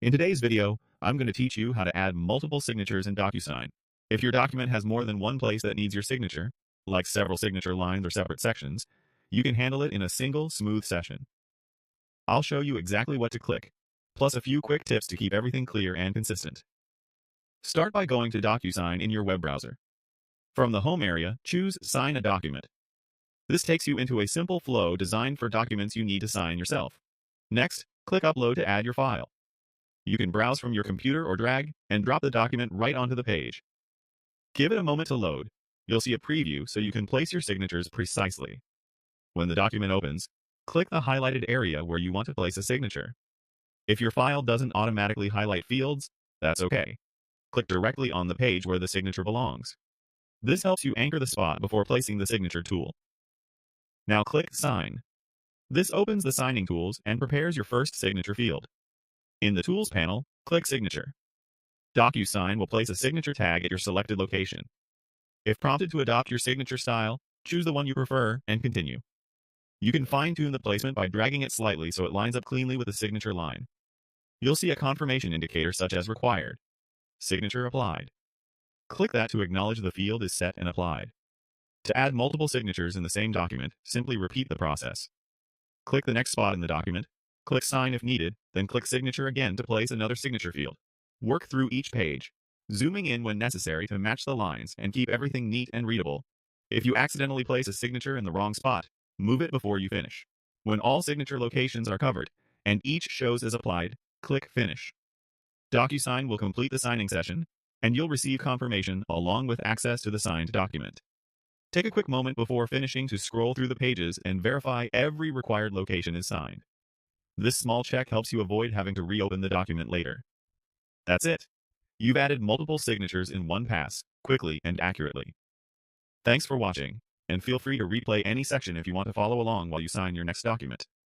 In today's video, I'm going to teach you how to add multiple signatures in Docusign. If your document has more than one place that needs your signature, like several signature lines or separate sections, you can handle it in a single, smooth session. I'll show you exactly what to click, plus a few quick tips to keep everything clear and consistent. Start by going to Docusign in your web browser. From the Home area, choose Sign a Document. This takes you into a simple flow designed for documents you need to sign yourself. Next, click Upload to add your file. You can browse from your computer or drag and drop the document right onto the page. Give it a moment to load. You'll see a preview so you can place your signatures precisely. When the document opens, click the highlighted area where you want to place a signature. If your file doesn't automatically highlight fields, that's okay. Click directly on the page where the signature belongs. This helps you anchor the spot before placing the signature tool. Now click Sign. This opens the signing tools and prepares your first signature field. In the Tools panel, click Signature. Docusign will place a signature tag at your selected location. If prompted to adopt your signature style, choose the one you prefer and continue. You can fine-tune the placement by dragging it slightly so it lines up cleanly with the signature line. You'll see a confirmation indicator such as Required. Signature applied. Click that to acknowledge the field is set and applied. To add multiple signatures in the same document, simply repeat the process. Click the next spot in the document, click Sign if needed, then click Signature again to place another signature field. Work through each page, zooming in when necessary to match the lines and keep everything neat and readable. If you accidentally place a signature in the wrong spot, move it before you finish. When all signature locations are covered and each shows as applied, click Finish. Docusign will complete the signing session, and you'll receive confirmation along with access to the signed document. Take a quick moment before finishing to scroll through the pages and verify every required location is signed. This small check helps you avoid having to reopen the document later. That's it. You've added multiple signatures in one pass, quickly and accurately. Thanks for watching, and feel free to replay any section if you want to follow along while you sign your next document.